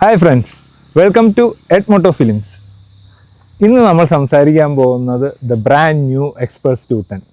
Hi friends, welcome to എഡ്മോട്ടോ films. ഇന്ന് നമ്മൾ സംസാരിക്കാൻ പോകുന്നത് ദ ബ്രാൻഡ് ന്യൂ എക്സ്പൾസ് 210.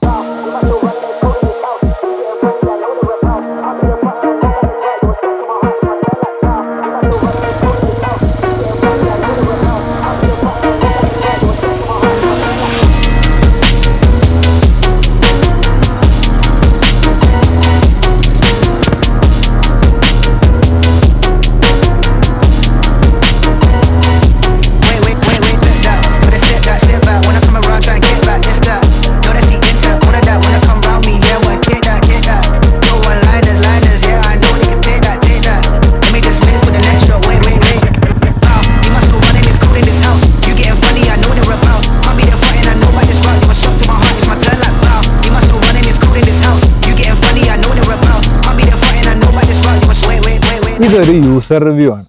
ഇതൊരു യൂസർ റിവ്യൂ ആണ്.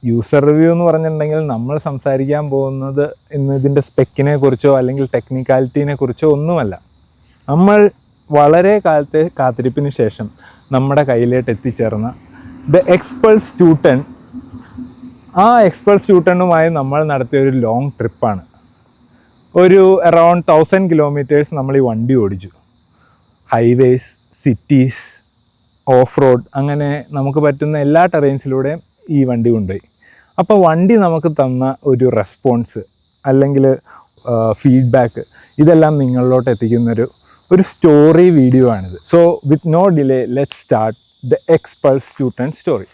യൂസർ റിവ്യൂ എന്ന് പറഞ്ഞിട്ടുണ്ടെങ്കിൽ നമ്മൾ സംസാരിക്കാൻ പോകുന്നത് ഇന്ന് ഇതിൻ്റെ സ്പെക്കിനെ കുറിച്ചോ അല്ലെങ്കിൽ ടെക്നിക്കാലിറ്റീനെ കുറിച്ചോ ഒന്നുമല്ല. നമ്മൾ വളരെ കാലത്തെ കാത്തിരിപ്പിന് ശേഷം നമ്മുടെ കയ്യിലേക്ക് എത്തിച്ചേർന്ന ദ എക്സ്പൾസ് 210. ആ എക്സ്പൾസ് 210 നമ്മൾ നടത്തിയ ഒരു ലോങ് ട്രിപ്പാണ്. ഒരു അറൗണ്ട് 1000 കിലോമീറ്റേഴ്സ് നമ്മൾ ഈ വണ്ടി ഓടിച്ചു. ഹൈവേസ്, സിറ്റീസ്, ഓഫ് റോഡ്, അങ്ങനെ നമുക്ക് പറ്റുന്ന എല്ലാ ടെറൈൻസിലൂടെയും ഈ വണ്ടി കൊണ്ടുപോയി. അപ്പോൾ വണ്ടി നമുക്ക് തന്ന ഒരു റെസ്പോൺസ് അല്ലെങ്കിൽ ഫീഡ്ബാക്ക്, ഇതെല്ലാം നിങ്ങളിലോട്ട് എത്തിക്കുന്നൊരു സ്റ്റോറി വീഡിയോ ആണിത്. So with no delay let's start the Xpulse 210 story.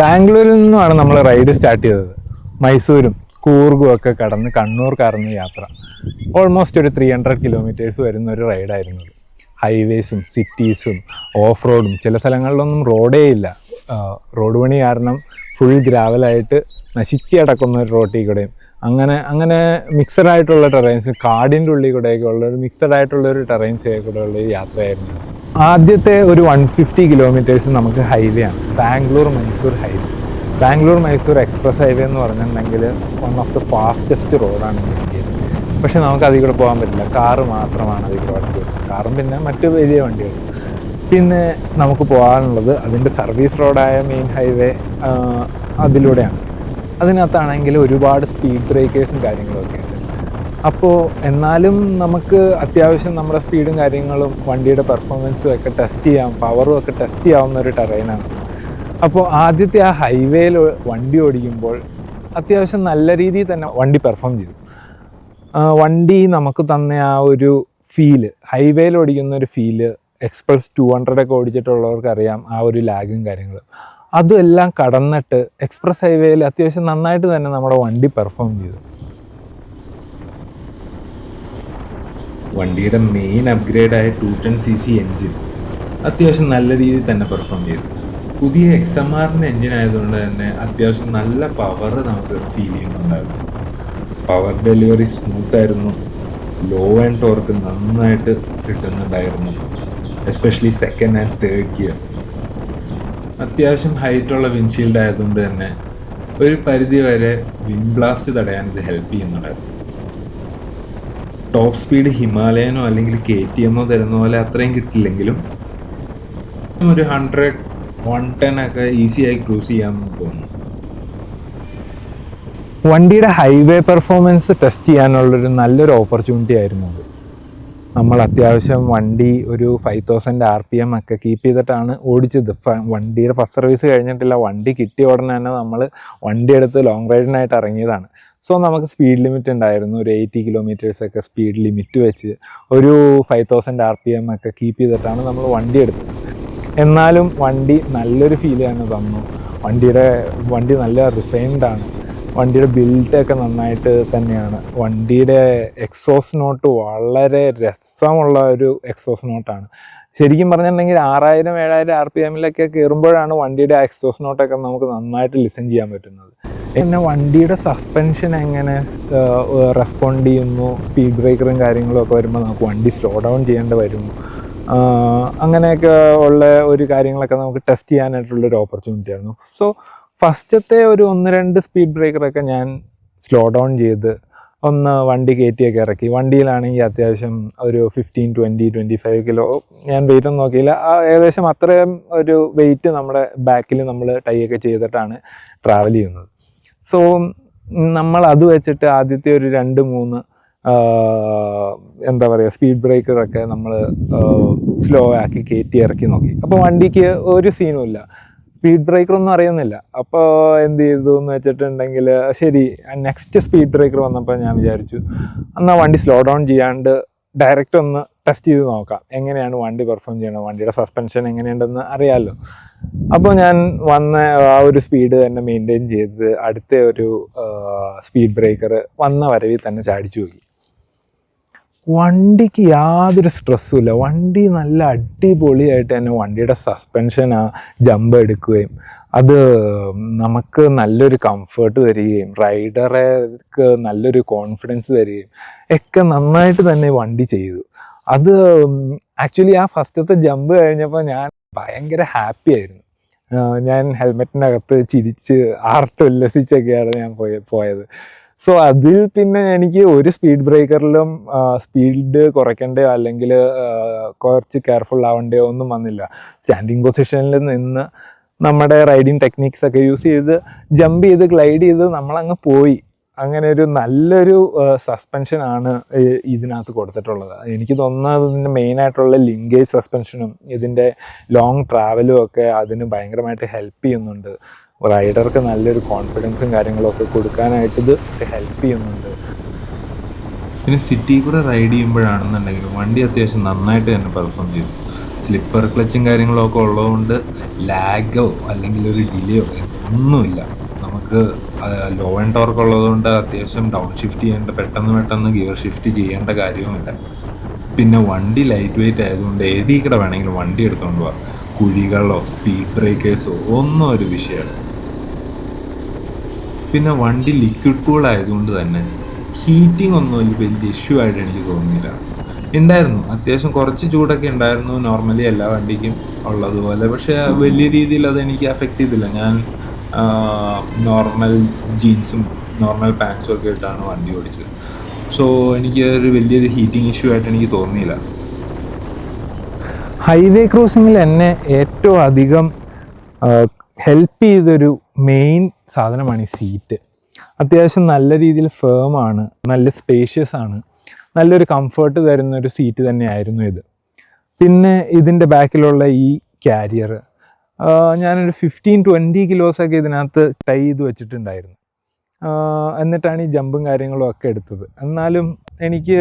ബാംഗ്ലൂരിൽ നിന്നുമാണ് നമ്മൾ റൈഡ് സ്റ്റാർട്ട് ചെയ്തത്. മൈസൂരും കൂർഗും ഒക്കെ കടന്ന് കണ്ണൂർ കറന്ന് യാത്ര. ഓൾമോസ്റ്റ് ഒരു 300 കിലോമീറ്റേഴ്സ് വരുന്ന ഒരു റൈഡായിരുന്നു. ഹൈവേസും സിറ്റീസും ഓഫ് റോഡും, ചില സ്ഥലങ്ങളിലൊന്നും റോഡേ ഇല്ല. റോഡ് പണി കാരണം ഫുൾ ഗ്രാവലായിട്ട് നശിച്ച് കിടക്കുന്ന ഒരു റോട്ടിൽ കൂടെയും അങ്ങനെ മിക്സഡ് ആയിട്ടുള്ള ടെറൈൻസ്, കാടിൻ്റെ ഉള്ളിൽ കൂടെയൊക്കെ ഉള്ള ഒരു മിക്സഡ് ആയിട്ടുള്ളൊരു ടെറൈൻസ് കൂടെ ഉള്ള ഒരു യാത്രയായിരുന്നു. ആദ്യത്തെ ഒരു 150 കിലോമീറ്റേഴ്സ് നമുക്ക് ഹൈവേ ആണ്, Bangalore Mysore highway. Bangalore Mysore express highway എന്ന് പറഞ്ഞിട്ടുണ്ടെങ്കിൽ വൺ ഓഫ് ദ ഫാസ്റ്റസ്റ്റ് റോഡാണ് ഇന്ത്യയിൽ. പക്ഷെ നമുക്ക് അതിൽ കൂടെ പോകാൻ പറ്റില്ല, കാറ് മാത്രമാണ് അതിൽ കൂടെ വണ്ടി വരുന്നത്. കാറും പിന്നെ മറ്റു വലിയ വണ്ടികൾ. പിന്നെ നമുക്ക് പോകാനുള്ളത് അതിൻ്റെ സർവീസ് റോഡായ മെയിൻ ഹൈവേ, അതിലൂടെയാണ്. അതിനകത്താണെങ്കിൽ ഒരുപാട് സ്പീഡ് ബ്രേക്കേഴ്സും കാര്യങ്ങളൊക്കെ ഉണ്ട്. അപ്പോൾ എന്നാലും നമുക്ക് അത്യാവശ്യം നമ്മുടെ സ്പീഡും കാര്യങ്ങളും വണ്ടിയുടെ പെർഫോമൻസും ഒക്കെ ടെസ്റ്റ് ചെയ്യാം, പവറും ഒക്കെ ടെസ്റ്റ് ചെയ്യാവുന്ന ഒരു ടെറൈനാണ്. അപ്പോൾ ആദ്യത്തെ ആ ഹൈവേയിൽ വണ്ടി ഓടിക്കുമ്പോൾ അത്യാവശ്യം നല്ല രീതിയിൽ തന്നെ വണ്ടി പെർഫോം ചെയ്തു. വണ്ടി നമുക്ക് തന്ന ആ ഒരു ഫീല്, ഹൈവേയിൽ ഓടിക്കുന്ന ഒരു ഫീല്, എക്സ്പൾസ് 200 ഒക്കെ ഓടിച്ചിട്ടുള്ളവർക്ക് അറിയാം ആ ഒരു ലാഗും കാര്യങ്ങളും. അതുമെല്ലാം കടന്നിട്ട് എക്സ്പ്രസ് ഹൈവേയിൽ അത്യാവശ്യം നന്നായിട്ട് തന്നെ നമ്മുടെ വണ്ടി പെർഫോം ചെയ്തു. വണ്ടിയുടെ മെയിൻ അപ്ഗ്രേഡായ 210cc എൻജിൻ അത്യാവശ്യം നല്ല രീതിയിൽ തന്നെ പെർഫോം ചെയ്തു. പുതിയ XMRൻ്റെ എൻജിൻ ആയതുകൊണ്ട് തന്നെ അത്യാവശ്യം നല്ല പവർ നമുക്ക് ഫീൽ ചെയ്യുന്നുണ്ടായിരുന്നു. പവർ ഡെലിവറി സ്മൂത്തായിരുന്നു. ലോ ആൻഡ് ടോർക്ക് നന്നായിട്ട് കിട്ടുന്നുണ്ടായിരുന്നു, especially second and third gear. അത്യാവശ്യം ഹൈറ്റുള്ള വിൻഷീൽഡ് ആയതുകൊണ്ട് തന്നെ ഒരു പരിധി വരെ വിൻഡ് ബ്ലാസ്റ്റ് തടയാൻ ഇത് ഹെൽപ്പ് ചെയ്യുന്നുണ്ടായിരുന്നു. ടോപ്പ് സ്പീഡ് ഹിമാലയനോ അല്ലെങ്കിൽ KTM തരുന്ന പോലെ അത്രയും കിട്ടില്ലെങ്കിലും ഒരു 100-110 ഒക്കെ ഈസിയായി ക്രൂസ് ചെയ്യാമെന്ന് തോന്നുന്നു. വണ്ടിയുടെ ഹൈവേ പെർഫോമൻസ് ടെസ്റ്റ് ചെയ്യാനുള്ളൊരു നല്ലൊരു ഓപ്പർച്യൂണിറ്റി ആയിരുന്നു അത്. നമ്മൾ അത്യാവശ്യം വണ്ടി ഒരു 5000 RPM ഒക്കെ കീപ്പ് ചെയ്തിട്ടാണ് ഓടിച്ചത്. വണ്ടിയുടെ ഫസ്റ്റ് സർവീസ് കഴിഞ്ഞിട്ടില്ല, വണ്ടി കിട്ടിയ ഉടനെ തന്നെ നമ്മൾ വണ്ടി എടുത്ത് ലോങ് റൈഡിനായിട്ട് ഇറങ്ങിയതാണ്. സോ നമുക്ക് സ്പീഡ് ലിമിറ്റ് ഉണ്ടായിരുന്നു, ഒരു 80 കിലോമീറ്റേഴ്സൊക്കെ സ്പീഡ് ലിമിറ്റ് വെച്ച് ഒരു 5000 RPM ഒക്കെ കീപ്പ് ചെയ്തിട്ടാണ് നമ്മൾ വണ്ടി എടുത്തത്. എന്നാലും വണ്ടി നല്ലൊരു ഫീൽ തന്നെ തന്നു. വണ്ടി നല്ല റിഫൈൻഡാണ്. വണ്ടിയുടെ ബിൽഡൊക്കെ നന്നായിട്ട് തന്നെയാണ്. വണ്ടിയുടെ എക്സോസ് നോട്ട് വളരെ രസമുള്ള ഒരു എക്സോസ് നോട്ടാണ്. ശരിക്കും പറഞ്ഞിട്ടുണ്ടെങ്കിൽ 6000-7000 RPM കയറുമ്പോഴാണ് വണ്ടിയുടെ എക്സോസ് നോട്ടൊക്കെ നമുക്ക് നന്നായിട്ട് ലിസൺ ചെയ്യാൻ പറ്റുന്നത്. പിന്നെ വണ്ടിയുടെ സസ്പെൻഷൻ എങ്ങനെ റെസ്പോണ്ട് ചെയ്യുന്നു, സ്പീഡ് ബ്രേക്കറും കാര്യങ്ങളും ഒക്കെ വരുമ്പോൾ നമുക്ക് വണ്ടി സ്ലോ ഡൗൺ ചെയ്യേണ്ടി വരുന്നു, അങ്ങനെയൊക്കെ ഉള്ള ഒരു കാര്യങ്ങളൊക്കെ നമുക്ക് ടെസ്റ്റ് ചെയ്യാനായിട്ടുള്ളൊരു ഓപ്പർച്യൂണിറ്റി ആയിരുന്നു. സോ ഫസ്റ്റത്തെ ഒരു 1-2 സ്പീഡ് ബ്രേക്കറൊക്കെ ഞാൻ സ്ലോ ഡൗൺ ചെയ്ത് ഒന്ന് വണ്ടി കയറ്റിയൊക്കെ ഇറക്കി. വണ്ടിയിലാണെങ്കിൽ അത്യാവശ്യം ഒരു 15-20-25 കിലോ, ഞാൻ വെയിറ്റ് ഒന്നും നോക്കിയില്ല, ഏകദേശം അത്രയും ഒരു വെയിറ്റ് നമ്മുടെ ബാക്കിൽ നമ്മൾ ടൈയൊക്കെ ചെയ്തിട്ടാണ് ട്രാവൽ ചെയ്യുന്നത്. സോ നമ്മൾ അത് വെച്ചിട്ട് ആദ്യത്തെ ഒരു 2-3 എന്താ പറയുക സ്പീഡ് ബ്രേക്കറൊക്കെ നമ്മൾ സ്ലോ ആക്കി കയറ്റി ഇറക്കി നോക്കി. അപ്പോൾ വണ്ടിക്ക് ഒരു സീനും ഇല്ല, സ്പീഡ് ബ്രേക്കറൊന്നും അറിയുന്നില്ല. അപ്പോൾ എന്ത് ചെയ്തു എന്ന് വെച്ചിട്ടുണ്ടെങ്കിൽ ശരി, നെക്സ്റ്റ് സ്പീഡ് ബ്രേക്കർ വന്നപ്പോൾ ഞാൻ വിചാരിച്ചു എന്നാൽ വണ്ടി സ്ലോ ഡൗൺ ചെയ്യാണ്ട് ഡയറക്റ്റ് ഒന്ന് ടെസ്റ്റ് ചെയ്ത് നോക്കാം, എങ്ങനെയാണ് വണ്ടി പെർഫോം ചെയ്യണം, വണ്ടിയുടെ സസ്പെൻഷൻ എങ്ങനെയുണ്ടെന്ന് അറിയാമല്ലോ. അപ്പോൾ ഞാൻ വന്ന ആ ഒരു സ്പീഡ് തന്നെ മെയിൻറ്റെയിൻ ചെയ്ത് അടുത്ത ഒരു സ്പീഡ് ബ്രേക്കർ വന്ന വരവിൽ തന്നെ ചാടിച്ചു നോക്കി. വണ്ടിക്ക് യാതൊരു സ്ട്രെസ്സും ഇല്ല. വണ്ടി നല്ല അടിപൊളിയായിട്ട് തന്നെ വണ്ടിയുടെ സസ്പെൻഷൻ ആ ജമ്പ് എടുക്കുകയും അത് നമുക്ക് നല്ലൊരു കംഫേർട്ട് തരികയും റൈഡർക്ക് നല്ലൊരു കോൺഫിഡൻസ് തരികയും ഒക്കെ നന്നായിട്ട് തന്നെ വണ്ടി ചെയ്തു. അത് ആക്ച്വലി ആ ഫസ്റ്റത്തെ ജമ്പ് കഴിഞ്ഞപ്പോൾ ഞാൻ ഭയങ്കര ഹാപ്പി ആയിരുന്നു. ഞാൻ ഹെൽമെറ്റിൻ്റെ അകത്ത് ചിരിച്ച് ആർത്തുല്ലസിച്ചൊക്കെയാണ് ഞാൻ പോയത്. സോ അതിൽ പിന്നെ എനിക്ക് ഒരു സ്പീഡ് ബ്രേക്കറിലും സ്പീഡ് കുറയ്ക്കേണ്ടയോ അല്ലെങ്കിൽ കുറച്ച് കെയർഫുൾ ആവേണ്ടയോ ഒന്നും വന്നില്ല. സ്റ്റാൻഡിങ് പൊസിഷനിൽ നിന്ന് നമ്മുടെ റൈഡിങ് ടെക്നിക്സ് ഒക്കെ യൂസ് ചെയ്ത് ജമ്പ് ചെയ്ത് ഗ്ലൈഡ് ചെയ്ത് നമ്മളങ്ങ് പോയി. അങ്ങനെ ഒരു നല്ലൊരു സസ്പെൻഷനാണ് ഇതിനകത്ത് കൊടുത്തിട്ടുള്ളത്. എനിക്ക് തോന്നുന്നത് ഇതിൻ്റെ മെയിനായിട്ടുള്ള ലിങ്കേജ് സസ്പെൻഷനും ഇതിൻ്റെ ലോങ് ട്രാവലും ഒക്കെ അതിന് ഭയങ്കരമായിട്ട് ഹെൽപ്പ് ചെയ്യുന്നുണ്ട്. റൈഡർക്ക് നല്ലൊരു കോൺഫിഡൻസും കാര്യങ്ങളൊക്കെ കൊടുക്കാനായിട്ട് ഇത് ഹെൽപ്പ് ചെയ്യുന്നുണ്ട്. പിന്നെ സിറ്റി കൂടെ റൈഡ് ചെയ്യുമ്പോഴാണെന്നുണ്ടെങ്കിലും വണ്ടി അത്യാവശ്യം നന്നായിട്ട് തന്നെ പെർഫോം ചെയ്തു. സ്ലിപ്പർ ക്ലച്ചും കാര്യങ്ങളൊക്കെ ഉള്ളതുകൊണ്ട് ലാഗോ അല്ലെങ്കിൽ ഒരു ഡിലേയോ ഒന്നുമില്ല. നമുക്ക് ലോ ആൻഡ് ടോർക്ക് ഉള്ളതുകൊണ്ട് അത്യാവശ്യം ഡൗൺ ഷിഫ്റ്റ് ചെയ്യേണ്ട, പെട്ടെന്ന് ഗിയർ ഷിഫ്റ്റ് ചെയ്യേണ്ട കാര്യവുമില്ല. പിന്നെ വണ്ടി ലൈറ്റ് വെയിറ്റ് ആയതുകൊണ്ട് ഏതീ കൂടെ വേണമെങ്കിലും വണ്ടി എടുത്തുകൊണ്ട് പോകാം. കുഴികളോ സ്പീഡ് ബ്രേക്കേഴ്സോ ഒന്നും ഒരു വിഷയമല്ല. പിന്നെ വണ്ടി ലിക്വിഡ് കൂൾ ആയതുകൊണ്ട് തന്നെ ഹീറ്റിംഗ് ഒന്നും ഒരു വലിയ ഇഷ്യൂ ആയിട്ട് എനിക്ക് തോന്നുന്നില്ല. ഉണ്ടായിരുന്നു, അത്യാവശ്യം കുറച്ച് ചൂടൊക്കെ ഉണ്ടായിരുന്നു നോർമലി എല്ലാ വണ്ടിക്കും ഉള്ളതുപോലെ. പക്ഷേ വലിയ രീതിയിൽ അതെനിക്ക് അഫക്റ്റ് ചെയ്തില്ല. ഞാൻ നോർമൽ ജീൻസും നോർമൽ പാൻസും ഒക്കെ ഇട്ടാണ് വണ്ടി ഓടിച്ചത്. സോ എനിക്ക് ഒരു വലിയൊരു ഹീറ്റിംഗ് ഇഷ്യൂ ആയിട്ട് എനിക്ക് തോന്നിയില്ല. ഹൈവേ ക്രൂസിങ്ങിൽ എന്നെ ഏറ്റവും അധികം ഹെൽപ്പ് ചെയ്തൊരു മെയിൻ സാധനമാണ് ഈ സീറ്റ്. അത്യാവശ്യം നല്ല രീതിയിൽ ഫേമാണ്, നല്ല സ്പേഷ്യസ് ആണ്, നല്ലൊരു കംഫർട്ട് തരുന്നൊരു സീറ്റ് തന്നെയായിരുന്നു ഇത്. പിന്നെ ഇതിൻ്റെ ബാക്കിലുള്ള ഈ ക്യാരിയർ ഞാനൊരു 15-20 കിലോസൊക്കെ ഇതിനകത്ത് ടൈ ചെയ്ത് വെച്ചിട്ടുണ്ടായിരുന്നു. എന്നിട്ടാണ് ഈ ജമ്പും കാര്യങ്ങളും ഒക്കെ എടുത്തത്. എന്നാലും എനിക്ക്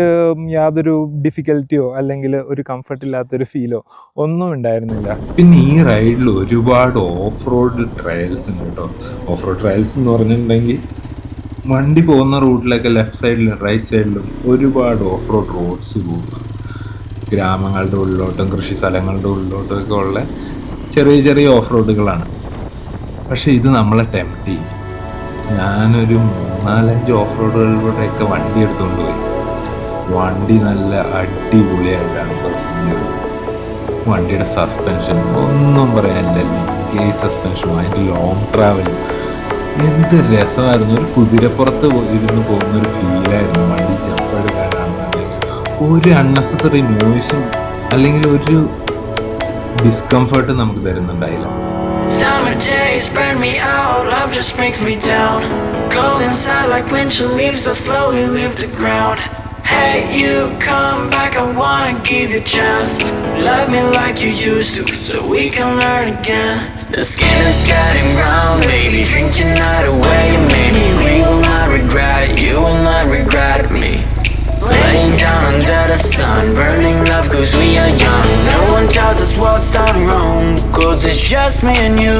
യാതൊരു ഡിഫിക്കൽറ്റിയോ അല്ലെങ്കിൽ ഒരു കംഫർട്ടില്ലാത്തൊരു ഫീലോ ഒന്നും ഉണ്ടായിരുന്നില്ല. പിന്നെ ഈ റൈഡിൽ ഒരുപാട് ഓഫ് റോഡ് ട്രയൽസ് ഉണ്ട് കേട്ടോ. ഓഫ് റോഡ് ട്രയൽസ് എന്ന് പറഞ്ഞിട്ടുണ്ടെങ്കിൽ വണ്ടി പോകുന്ന റൂട്ടിലൊക്കെ ലെഫ്റ്റ് സൈഡിലും റൈറ്റ് സൈഡിലും ഒരുപാട് ഓഫ് റോഡ് റോഡ്സ് പോകുന്നു. ഗ്രാമങ്ങളുടെ ഉള്ളിലോട്ടും കൃഷി സ്ഥലങ്ങളുടെ ഉള്ളിലോട്ടും ഒക്കെ ഉള്ള ചെറിയ ഓഫ് റോഡുകളാണ്. പക്ഷെ ഇത് നമ്മളെ ടെംപ്റ്റ് ചെയ്യും. ഞാനൊരു 4-5 ഓഫ് റോഡുകളിലൂടെയൊക്കെ വണ്ടി എടുത്തുകൊണ്ട് പോയി. വണ്ടി നല്ല അടിപൊളിയായിട്ടാണ് പെർഫോം ചെയ്തത്. വണ്ടിയുടെ സസ്പെൻഷൻ ഒന്നും പറയാനില്ല, ലിങ്കേജ് സസ്പെൻഷനും അതിൻ്റെ ലോങ് ട്രാവലും എന്ത് രസമായിരുന്നു. ഒരു കുതിരപ്പുറത്ത് ഇരുന്ന് പോകുന്നൊരു ഫീലായിരുന്നു വണ്ടി ജമ്പ് എടുക്കാനാണെന്നുണ്ടെങ്കിൽ. ഒരു അൺനെസസറി നോയ്സും അല്ലെങ്കിൽ ഒരു ഡിസ്കംഫർട്ട് നമുക്ക് തരുന്നുണ്ടായില്ല. Summer days burn me out, love just brings me down. Cold inside like winter leaves that slowly leave the ground. Hey, you come back, I wanna give you a chance. Love me like you used to, so we can learn again. The skin is getting brown, baby, drink your night away. Maybe we will not regret it, you will not regret me. Laying down under the sun, burning love cause we are young. No one tells us what's done wrong, cause it's just me and you.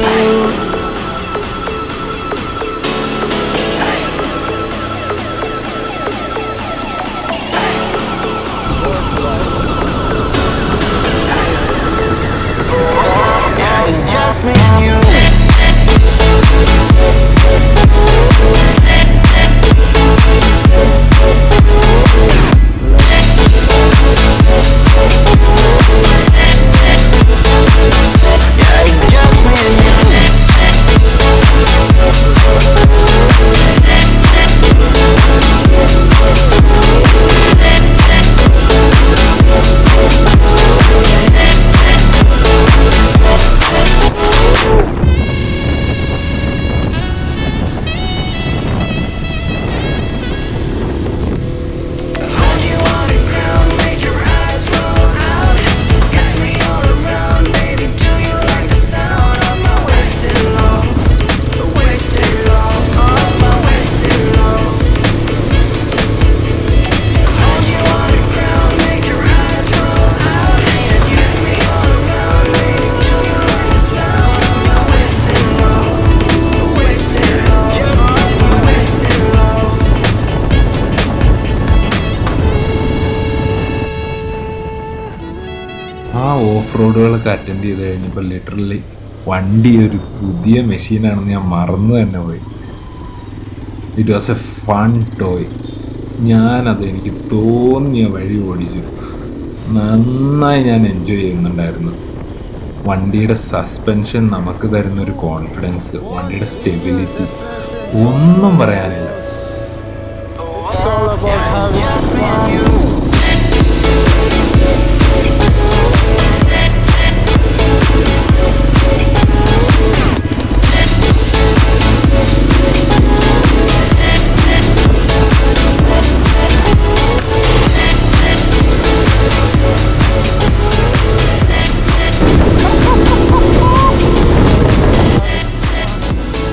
Of റോഡുകളൊക്കെ attend ചെയ്ത് കഴിഞ്ഞപ്പോൾ literally വണ്ടി ഒരു പുതിയ മെഷീനാണെന്ന് ഞാൻ മറന്നു തന്നെ പോയി. It was A fun toy. ഞാനത് എനിക്ക് തോന്നിയ വഴി ഓടിച്ചു. നന്നായി ഞാൻ എൻജോയ് ചെയ്യുന്നുണ്ടായിരുന്നു. വണ്ടിയുടെ സസ്പെൻഷൻ നമുക്ക് തരുന്നൊരു കോൺഫിഡൻസ്, വണ്ടിയുടെ സ്റ്റെബിലിറ്റി, ഒന്നും പറയാനില്ല.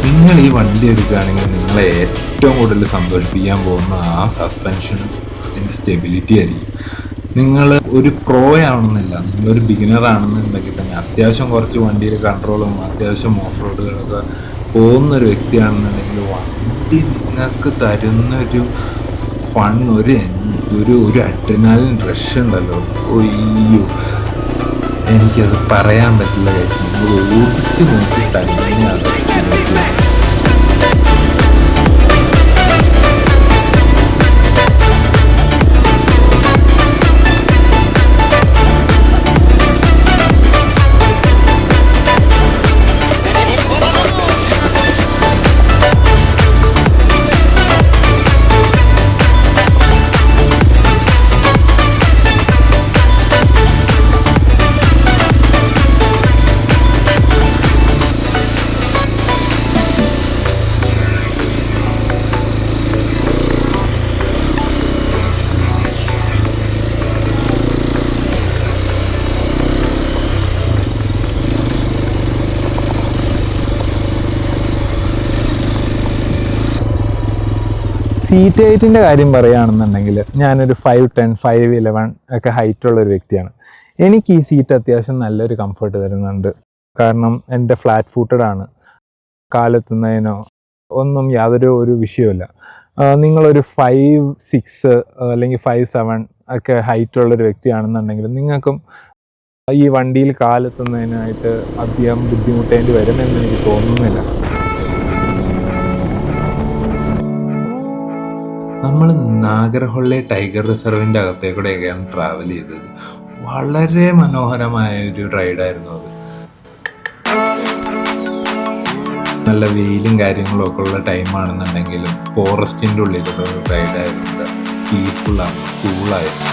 നിങ്ങൾ ഈ വണ്ടി എടുക്കുകയാണെങ്കിൽ നിങ്ങളെ ഏറ്റവും കൂടുതൽ സന്തോഷിപ്പിക്കാൻ പോകുന്ന ആ സസ്പെൻഷനും അതിൻ്റെ സ്റ്റെബിലിറ്റി ആയിരിക്കും. നിങ്ങൾ ഒരു പ്രോ ആവണമെന്നില്ല, നിങ്ങളൊരു ബിഗിനർ ആണെന്നുണ്ടെങ്കിൽ തന്നെ അത്യാവശ്യം കുറച്ച് വണ്ടിയിൽ കൺട്രോളും അത്യാവശ്യം ഓഫ് റോഡുകളൊക്കെ പോകുന്നൊരു വ്യക്തിയാണെന്നുണ്ടെങ്കിൽ വണ്ടി നിങ്ങൾക്ക് തരുന്നൊരു ഫൺ, ഒരു അഡ്രിനാലിൻ റഷ് ഉണ്ടല്ലോ. ഒയ്യോ, എനിക്കത് പറയാൻ പറ്റില്ല. നിങ്ങൾ ഓടിച്ച് നോക്കി തന്നെയാണ്. സീറ്റ് ഹൈറ്റിൻ്റെ കാര്യം പറയുകയാണെന്നുണ്ടെങ്കിൽ ഞാനൊരു 5'10", 5'11" ഒക്കെ ഹൈറ്റുള്ളൊരു വ്യക്തിയാണ്. എനിക്ക് ഈ സീറ്റ് അത്യാവശ്യം നല്ലൊരു കംഫർട്ട് തരുന്നുണ്ട്. കാരണം എൻ്റെ ഫ്ലാറ്റ് ഫൂട്ടഡ് ആണ്, കാലെത്തുന്നതിനോ ഒന്നും യാതൊരു വിഷയമില്ല. നിങ്ങളൊരു 5'6" അല്ലെങ്കിൽ 5'7" ഒക്കെ ഹൈറ്റുള്ളൊരു വ്യക്തിയാണെന്നുണ്ടെങ്കിൽ നിങ്ങൾക്കും ഈ വണ്ടിയിൽ കാലെത്തുന്നതിനായിട്ട് അധികം ബുദ്ധിമുട്ടേണ്ടി വരുമെന്ന് എനിക്ക് തോന്നുന്നില്ല. നമ്മൾ നാഗർഹൊള്ളെ ടൈഗർ റിസർവിൻ്റെ അകത്തേക്കൂടെയൊക്കെയാണ് ട്രാവൽ ചെയ്തത്. വളരെ മനോഹരമായ ഒരു റൈഡായിരുന്നു അത്. നല്ല വെയിലും കാര്യങ്ങളും ഒക്കെ ഉള്ള ടൈമാണെന്നുണ്ടെങ്കിലും ഫോറസ്റ്റിൻ്റെ ഉള്ളിലുള്ള ഒരു റൈഡായിരുന്നു. പീസ്ഫുള്ളാണ്, കൂളായിരുന്നു.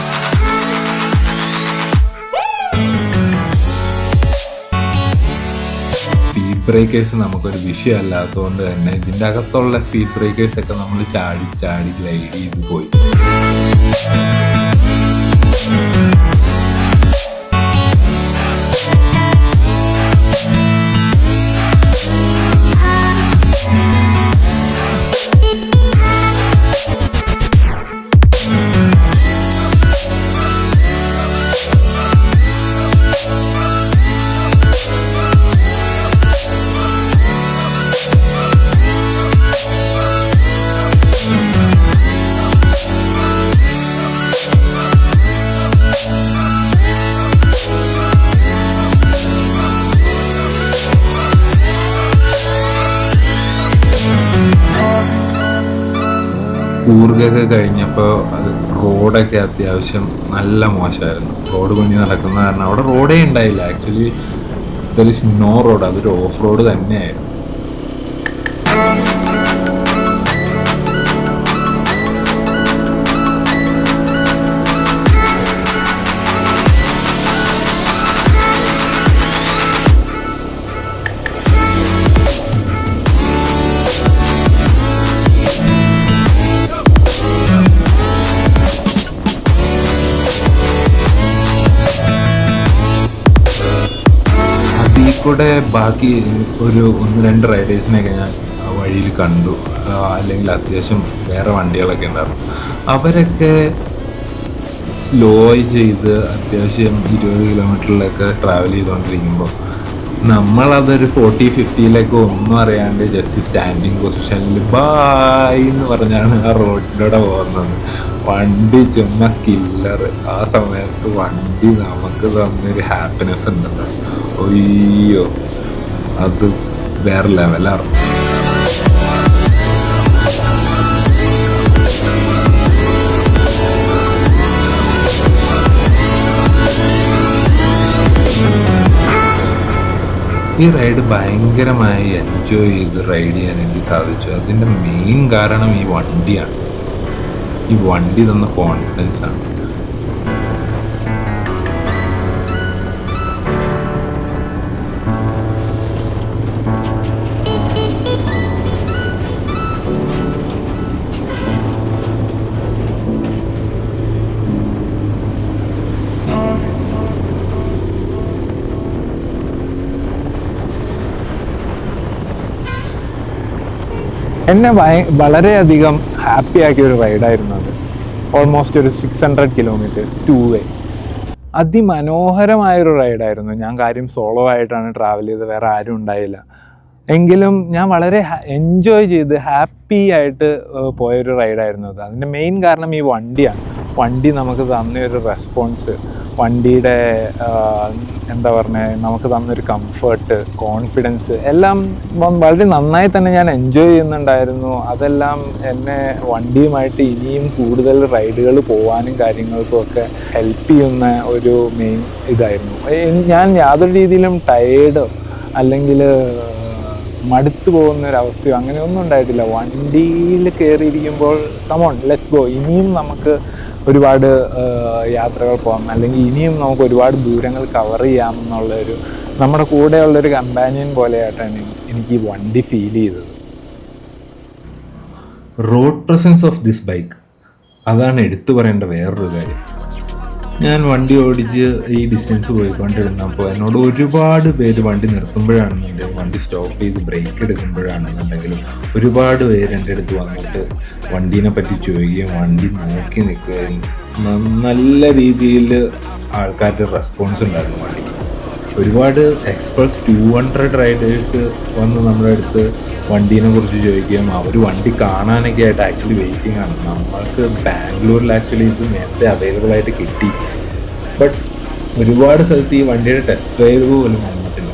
സ്പീഡ് ബ്രേക്കേഴ്സ് നമുക്കൊരു വിഷയമല്ലാത്തതുകൊണ്ട് തന്നെ ഇതിൻ്റെ അകത്തുള്ള സ്പീഡ് ബ്രേക്കേഴ്സൊക്കെ നമ്മൾ ചാടി ഗ്ലൈഡ് ചെയ്ത് പോയി. കൂർഗൊക്കെ കഴിഞ്ഞപ്പോൾ അത് റോഡൊക്കെ അത്യാവശ്യം നല്ല മോശമായിരുന്നു. റോഡ് പണി നടക്കുന്ന കാരണം അവിടെ റോഡേ ഉണ്ടായില്ല. Actually there is no road, അതൊരു ഓഫ് റോഡ് തന്നെയായിരുന്നു. കൂടെ ബാക്കി ഒരു 1-2 റൈഡേഴ്സിനെയൊക്കെ ഞാൻ വഴിയിൽ കണ്ടു. അല്ലെങ്കിൽ അത്യാവശ്യം വേറെ വണ്ടികളൊക്കെ ഉണ്ടായിരുന്നു. അവരൊക്കെ സ്ലോ ചെയ്ത് അത്യാവശ്യം 20 കിലോമീറ്ററിലൊക്കെ ട്രാവൽ ചെയ്തുകൊണ്ടിരിക്കുമ്പോൾ നമ്മളതൊരു 40-50 ഒന്നും അറിയാണ്ട് ജസ്റ്റ് സ്റ്റാൻഡിങ് പൊസിഷനിൽ ബായ് എന്ന് പറഞ്ഞാണ് ആ റോഡിലൂടെ പോകുന്നത്. വണ്ടി ചുമ്മാ കില്ലർ. ആ സമയത്ത് വണ്ടി നമുക്ക് തന്നൊരു ഹാപ്പിനെസ് ഉണ്ടല്ലോ, അയ്യോ അത് വേറെ ലെവലാണ്. ഈ റൈഡ് ഭയങ്കരമായി എൻജോയ് ചെയ്ത് റൈഡ് ചെയ്യാൻ എനിക്ക് സാധിച്ചു. അതിൻ്റെ മെയിൻ കാരണം ഈ വണ്ടിയാണ്. ഈ വണ്ടി തന്ന കോൺഫിഡൻസ് ആണ്. എന്നെ വളരെയധികം ഹാപ്പി ആക്കിയ ഒരു റൈഡായിരുന്നു അത്. ഓൾമോസ്റ്റ് ഒരു 600 കിലോമീറ്റേഴ്സ് 2 വേ. അതിമനോഹരമായൊരു റൈഡായിരുന്നു. ഞാൻ കാര്യം സോളോ ആയിട്ടാണ് ട്രാവൽ ചെയ്തത്, വേറെ ആരും ഉണ്ടായില്ല. എങ്കിലും ഞാൻ വളരെ എൻജോയ് ചെയ്ത് ഹാപ്പി ആയിട്ട് പോയൊരു റൈഡായിരുന്നു അത്. അതിൻ്റെ മെയിൻ കാരണം ഈ വണ്ടിയാണ്. വണ്ടി നമുക്ക് തന്നൊരു റെസ്പോൺസ്, വണ്ടിയുടെ എന്താ പറയുക, നമുക്ക് തന്നൊരു കംഫർട്ട്, കോൺഫിഡൻസ് എല്ലാം വളരെ നന്നായി തന്നെ ഞാൻ എൻജോയ് ചെയ്യുന്നുണ്ടായിരുന്നു. അതെല്ലാം എന്നെ വണ്ടിയുമായിട്ട് ഇനിയും കൂടുതൽ റൈഡുകൾ പോകാനും കാര്യങ്ങൾക്കും ഒക്കെ ഹെൽപ്പ് ചെയ്യുന്ന ഒരു മെയിൻ ഇതായിരുന്നു. ഞാൻ യാതൊരു രീതിയിലും ടയേർഡോ അല്ലെങ്കിൽ മടുത്തു പോകുന്നൊരവസ്ഥയോ അങ്ങനെയൊന്നും ഉണ്ടായിട്ടില്ല. വണ്ടിയിൽ കയറിയിരിക്കുമ്പോൾ കമോൺ ലെറ്റ്സ് ഗോ, ഇനിയും നമുക്ക് ഒരുപാട് യാത്രകൾ പോകാം, അല്ലെങ്കിൽ ഇനിയും നമുക്ക് ഒരുപാട് ദൂരങ്ങൾ കവർ ചെയ്യാം എന്നുള്ളൊരു നമ്മുടെ കൂടെയുള്ളൊരു കമ്പാനിയൻ പോലെയായിട്ടാണ് എനിക്ക് ഈ വണ്ടി ഫീൽ ചെയ്തത്. Road presence of this bike, അതാണ് എടുത്തു പറയേണ്ട വേറൊരു കാര്യം. ഞാൻ വണ്ടി ഓടിച്ച് ഈ ഡിസ്റ്റൻസ് പോയിക്കൊണ്ടിരുന്നപ്പോൾ എന്നോട് ഒരുപാട് പേര് വണ്ടി നിർത്തുമ്പോഴാണെന്നുണ്ടെങ്കിലും വണ്ടി സ്റ്റോപ്പ് ചെയ്ത് ബ്രേക്ക് എടുക്കുമ്പോഴാണെന്നുണ്ടെങ്കിലും ഒരുപാട് പേര് എൻ്റെ അടുത്ത് വന്നിട്ട് വണ്ടീനെ പറ്റി ചോദിക്കുകയും വണ്ടി നോക്കി നിൽക്കുകയും നല്ല രീതിയിൽ ആൾക്കാരുടെ റെസ്പോൺസ് ഉണ്ടായിരുന്നു വണ്ടിക്ക്. ഒരുപാട് എക്സ്പ്രസ് 200 റൈഡേഴ്സ് വന്ന് നമ്മുടെ അടുത്ത് വണ്ടീനെ കുറിച്ച് ചോദിക്കുകയും അവർ വണ്ടി കാണാനൊക്കെ ആയിട്ട് ആക്ച്വലി വെയിറ്റിംഗ് ആണ്. നമ്മൾക്ക് ബാംഗ്ലൂരിൽ ആക്ച്വലി ഇത് നേരത്തെ അവൈലബിൾ ആയിട്ട് കിട്ടി, ബട്ട് ഒരുപാട് സ്ഥലത്ത് ഈ വണ്ടിയുടെ ടെസ്റ്റ് ഡ്രൈവ് പോലും വന്നിട്ടില്ല.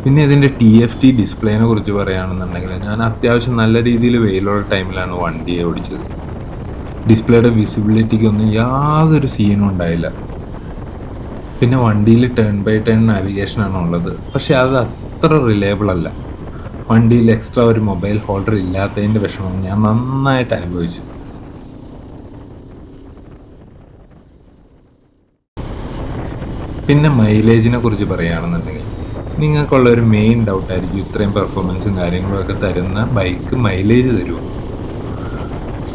പിന്നെ ഇതിൻ്റെ TFT ഡിസ്പ്ലേനെ കുറിച്ച് പറയുകയാണെന്നുണ്ടെങ്കിൽ ഞാൻ അത്യാവശ്യം നല്ല രീതിയിൽ വെയിലുള്ള ടൈമിലാണ് വണ്ടിയെ ഓടിച്ചത്. ഡിസ്പ്ലേയുടെ വിസിബിലിറ്റിക്കൊന്നും യാതൊരു സീനും ഉണ്ടായില്ല. പിന്നെ വണ്ടിയിൽ ടേൺ ബൈ ടേൺ നാവിഗേഷനാണ് ഉള്ളത്, പക്ഷെ അത് അത്ര റിലയബിൾ അല്ല. വണ്ടിയിൽ എക്സ്ട്രാ ഒരു മൊബൈൽ ഹോൾഡർ ഇല്ലാത്തതിൻ്റെ വിഷമം ഞാൻ നന്നായിട്ട് അനുഭവിച്ചു. പിന്നെ മൈലേജിനെ കുറിച്ച് പറയുകയാണെന്നുണ്ടെങ്കിൽ നിങ്ങൾക്കുള്ള ഒരു മെയിൻ ഡൗട്ടായിരിക്കും, ഇത്രയും പെർഫോമൻസും കാര്യങ്ങളൊക്കെ തരുന്ന ബൈക്ക് മൈലേജ് തരുമോ?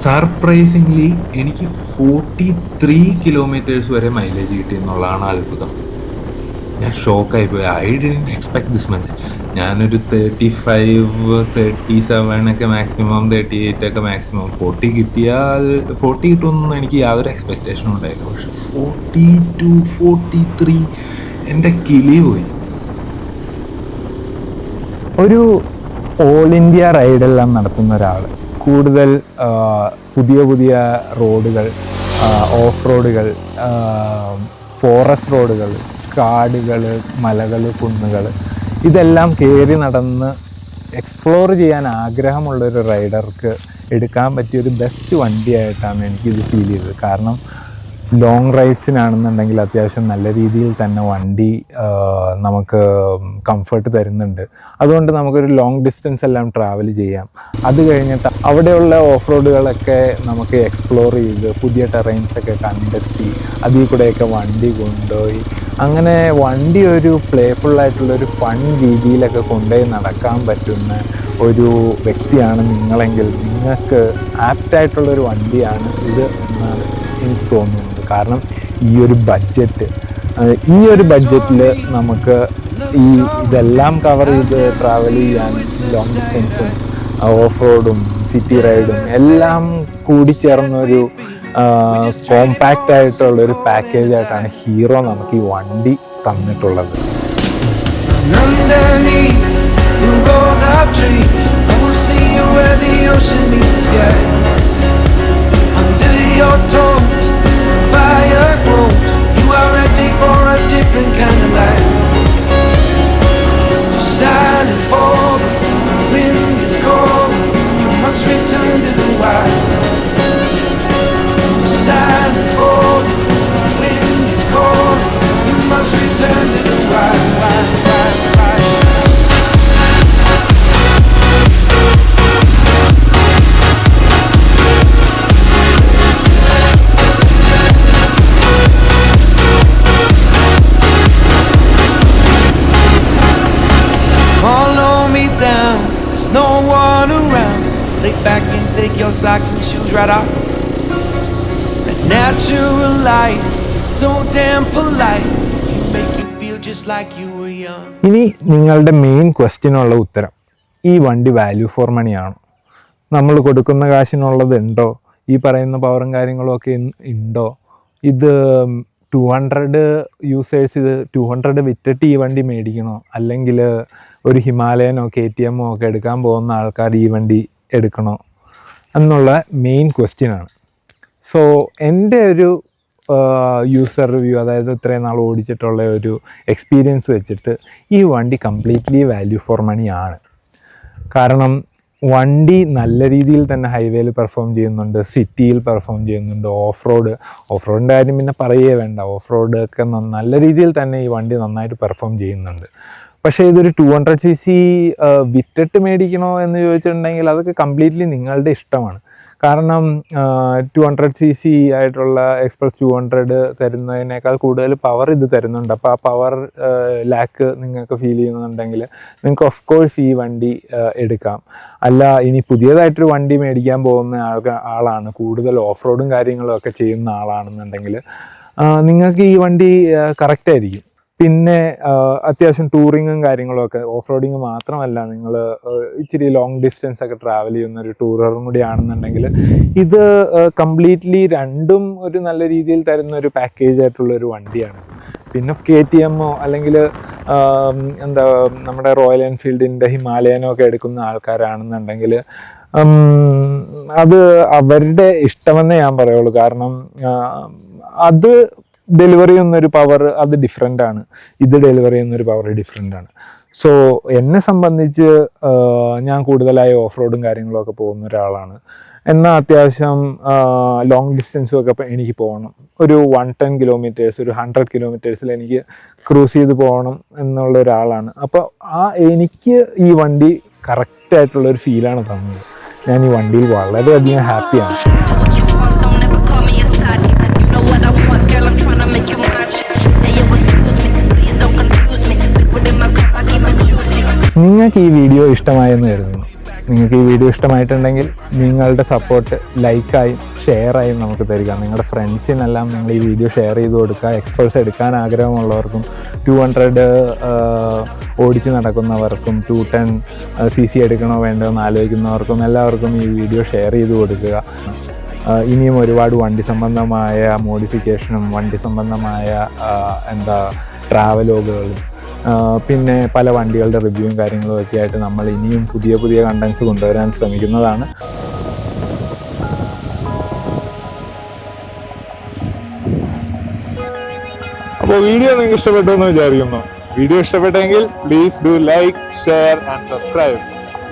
സർപ്രൈസിംഗ്ലി എനിക്ക് 43 കിലോമീറ്റേഴ്സ് വരെ മൈലേജ് കിട്ടി എന്നുള്ളതാണ് അത്ഭുതം. ഞാൻ ഷോക്കായിപ്പോയി. I didn't expect this much. ഞാനൊരു 35, 37 ഒക്കെ മാക്സിമം, 38 ഒക്കെ മാക്സിമം, 40 കിട്ടിയാൽ 40 കിട്ടുമെന്നൊന്നും എനിക്ക് യാതൊരു എക്സ്പെക്റ്റേഷനും ഉണ്ടായില്ല. പക്ഷെ 42, 43 എൻ്റെ കിളി പോയി. ഒരു ഓൾ ഇന്ത്യ റൈഡെല്ലാം നടത്തുന്ന ഒരാൾ കൂടുതൽ പുതിയ പുതിയ റോഡുകൾ, ഓഫ് റോഡുകൾ, ഫോറസ്റ്റ് റോഡുകൾ, കാടുകൾ, മലകൾ, കുന്നുകൾ ഇതെല്ലാം കയറി നടന്ന് എക്സ്പ്ലോർ ചെയ്യാൻ ആഗ്രഹമുള്ളൊരു റൈഡർക്ക് എടുക്കാൻ പറ്റിയൊരു ബെസ്റ്റ് വണ്ടിയായിട്ടാണ് എനിക്കിത് ഫീൽ ചെയ്തത്. കാരണം ലോങ് റൈഡ്സിനാണെന്നുണ്ടെങ്കിൽ അത്യാവശ്യം നല്ല രീതിയിൽ തന്നെ വണ്ടി നമുക്ക് കംഫർട്ട് തരുന്നുണ്ട്. അതുകൊണ്ട് നമുക്കൊരു ലോങ് ഡിസ്റ്റൻസ് എല്ലാം ട്രാവൽ ചെയ്യാം. അത് കഴിഞ്ഞിട്ട് അവിടെയുള്ള ഓഫ് റോഡുകളൊക്കെ നമുക്ക് എക്സ്പ്ലോർ ചെയ്ത് പുതിയ ടെറൈൻസൊക്കെ കണ്ടെത്തി അതിൽ കൂടെയൊക്കെ വണ്ടി കൊണ്ടുപോയി അങ്ങനെ വണ്ടി ഒരു പ്ലേഫുള്ളായിട്ടുള്ളൊരു ഫൺ രീതിയിലൊക്കെ കൊണ്ടുപോയി നടക്കാൻ പറ്റുന്ന ഒരു വ്യക്തിയാണ് നിങ്ങളെങ്കിൽ നിങ്ങൾക്ക് ആപ്റ്റായിട്ടുള്ളൊരു വണ്ടിയാണ് ഇത് എന്നാണ് എനിക്ക് തോന്നുന്നത്. കാരണം ഈ ഒരു ബഡ്ജറ്റിൽ നമുക്ക് ഇതെല്ലാം കവർ ചെയ്ത് ട്രാവൽ ചെയ്യാൻ ലോങ് ഡിസ്റ്റൻസും ഓഫ് റോഡും സിറ്റി റൈഡും എല്ലാം കൂടിച്ചേർന്നൊരു കോമ്പാക്റ്റ് ആയിട്ടുള്ളൊരു പാക്കേജായിട്ടാണ് ഹീറോ നമുക്ക് ഈ വണ്ടി തന്നിട്ടുള്ളത്. And underneath the rows of trees, I will see you where the ocean meets the sky. Under your toes, the fire grows. You are ready for a different kind of life. You're silent, bold, the wind is cold. You must return to the wild. You're silent, bold, the wind is cold. You must return to the wild, wild, wild, wild. Follow me down, there's no one around. Lay back and take your socks and shoes right off. That natural light is so damn polite. Can make you feel just like you were young. ഇനി നിങ്ങളുടെ main ക്വസ്റ്റ്യനുള്ള ഉത്തരം, ഈ വണ്ടി value for money ആണോ? നമ്മൾ കൊടുക്കുന്ന കാശിനുള്ളത് ഉണ്ടോ? ഈ പറയുന്ന പവറും കാര്യങ്ങളും ഒക്കെ ഉണ്ടോ? ഇത് 200 യൂസേഴ്സ് ഇത് 200 വിറ്റിട്ട് ഈ വണ്ടി മേടിക്കണോ? അല്ലെങ്കിൽ ഒരു ഹിമാലയനോ KTM ഒക്കെ എടുക്കാൻ പോകുന്ന ആൾക്കാർ ഈ വണ്ടി എടുക്കണോ എന്നുള്ള മെയിൻ ക്വസ്റ്റ്യനാണ്. സോ എൻ്റെ ഒരു യൂസർ റിവ്യൂ, അതായത് ഇത്രയും നാൾ ഓടിച്ചിട്ടുള്ള ഒരു എക്സ്പീരിയൻസ് വെച്ചിട്ട് ഈ വണ്ടി കംപ്ലീറ്റ്ലി വാല്യൂ ഫോർ മണി ആണ്. കാരണം വണ്ടി നല്ല രീതിയിൽ തന്നെ ഹൈവേയിൽ പെർഫോം ചെയ്യുന്നുണ്ട്, സിറ്റിയിൽ പെർഫോം ചെയ്യുന്നുണ്ട്, ഓഫ് റോഡിൻ്റെ കാര്യം പിന്നെ പറയേ വേണ്ട. ഓഫ് റോഡ് ഒക്കെ നല്ല രീതിയിൽ തന്നെ ഈ വണ്ടി നന്നായിട്ട് പെർഫോം ചെയ്യുന്നുണ്ട്. പക്ഷേ ഇതൊരു 200cc വിറ്റിട്ട് മേടിക്കണോ എന്ന് ചോദിച്ചിട്ടുണ്ടെങ്കിൽ അതൊക്കെ കംപ്ലീറ്റ്ലി നിങ്ങളുടെ ഇഷ്ടമാണ്. കാരണം 200cc ആയിട്ടുള്ള എക്സ്പ്രസ് 200 തരുന്നതിനേക്കാൾ കൂടുതൽ പവർ ഇത് തരുന്നുണ്ട്. അപ്പോൾ ആ പവർ ലാക്ക് നിങ്ങൾക്ക് ഫീൽ ചെയ്യുന്നുണ്ടെങ്കിൽ നിങ്ങൾക്ക് ഓഫ് കോഴ്സ് ഈ വണ്ടി എടുക്കാം. അല്ല, ഇനി പുതിയതായിട്ടൊരു വണ്ടി മേടിക്കാൻ പോകുന്ന ആളാണ്, കൂടുതൽ ഓഫ് റോഡും കാര്യങ്ങളും ഒക്കെ ചെയ്യുന്ന ആളാണെന്നുണ്ടെങ്കിൽ നിങ്ങൾക്ക് ഈ വണ്ടി കറക്റ്റായിരിക്കും. പിന്നെ അത്യാവശ്യം ടൂറിങ്ങും കാര്യങ്ങളൊക്കെ, ഓഫ് റോഡിങ് മാത്രമല്ല, നിങ്ങൾ ഇച്ചിരി ലോങ് ഡിസ്റ്റൻസ് ഒക്കെ ട്രാവൽ ചെയ്യുന്ന ഒരു ടൂററും കൂടി ആണെന്നുണ്ടെങ്കിൽ ഇത് കംപ്ലീറ്റ്ലി രണ്ടും ഒരു നല്ല രീതിയിൽ തരുന്ന ഒരു പാക്കേജ് ആയിട്ടുള്ളൊരു വണ്ടിയാണ്. പിന്നെ KTM അല്ലെങ്കിൽ എന്താ നമ്മുടെ റോയൽ എൻഫീൽഡിൻ്റെ ഹിമാലയനോ ഒക്കെ എടുക്കുന്ന ആൾക്കാരാണെന്നുണ്ടെങ്കിൽ അത് അവരുടെ ഇഷ്ടമെന്നേ ഞാൻ പറയുള്ളൂ. കാരണം അത് ഡെലിവറി ചെയ്യുന്നൊരു പവർ അത് ഡിഫറെൻ്റ് ആണ്, ഇത് ഡെലിവറി ചെയ്യുന്നൊരു പവർ ഡിഫറെൻ്റ് ആണ്. സോ എന്നെ സംബന്ധിച്ച് ഞാൻ കൂടുതലായി ഓഫ് റോഡും കാര്യങ്ങളൊക്കെ പോകുന്ന ഒരാളാണ്. എന്നാൽ അത്യാവശ്യം ലോങ് ഡിസ്റ്റൻസും ഒക്കെ എനിക്ക് പോകണം. ഒരു 110 കിലോമീറ്റേഴ്സ്, ഒരു 100 കിലോമീറ്റേഴ്സിൽ എനിക്ക് ക്രൂസ് ചെയ്ത് പോകണം എന്നുള്ള ഒരാളാണ്. അപ്പോൾ എനിക്ക് ഈ വണ്ടി കറക്റ്റായിട്ടുള്ളൊരു ഫീലാണ് തന്നത്. ഞാൻ ഈ വണ്ടിയിൽ വളരെയധികം ഹാപ്പിയാണ്. നിങ്ങൾക്ക് ഈ വീഡിയോ ഇഷ്ടമായെന്ന് കരുതുന്നു. നിങ്ങൾക്ക് ഈ വീഡിയോ ഇഷ്ടമായിട്ടുണ്ടെങ്കിൽ നിങ്ങളുടെ സപ്പോർട്ട് ലൈക്കായും ഷെയറായും നമുക്ക് തരിക. നിങ്ങളുടെ ഫ്രണ്ട്സിനെല്ലാം നിങ്ങൾ ഈ വീഡിയോ ഷെയർ ചെയ്ത് കൊടുക്കുക. എക്സ്പൾസ് എടുക്കാൻ ആഗ്രഹമുള്ളവർക്കും 200 ഓടിച്ച് നടക്കുന്നവർക്കും 210cc എടുക്കണോ വേണ്ടോ എന്ന് ആലോചിക്കുന്നവർക്കും എല്ലാവർക്കും ഈ വീഡിയോ ഷെയർ ചെയ്ത് കൊടുക്കുക. ഇനിയും ഒരുപാട് വണ്ടി സംബന്ധമായ മോഡിഫിക്കേഷനും വണ്ടി സംബന്ധമായ ട്രാവലോഗുകളും പിന്നെ പല വണ്ടികളുടെ റിവ്യൂവും കാര്യങ്ങളും ഒക്കെ ആയിട്ട് നമ്മൾ ഇനിയും പുതിയ പുതിയ കണ്ടൻസ് കൊണ്ടുവരാൻ ശ്രമിക്കുന്നതാണ്. അപ്പോൾ വീഡിയോ നിങ്ങൾക്ക് ഇഷ്ടപ്പെട്ടു എന്ന് വിചാരിക്കുന്നു. വീഡിയോ ഇഷ്ടപ്പെട്ടെങ്കിൽ please do like, share and subscribe.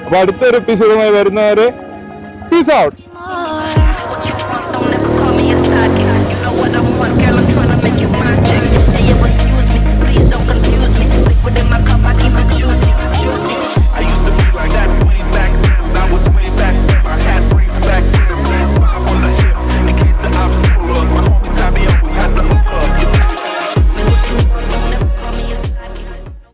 അപ്പോൾ അടുത്തൊരു എപ്പിസോഡുമായി വരുന്നവരെ പീസ് ഔട്ട്.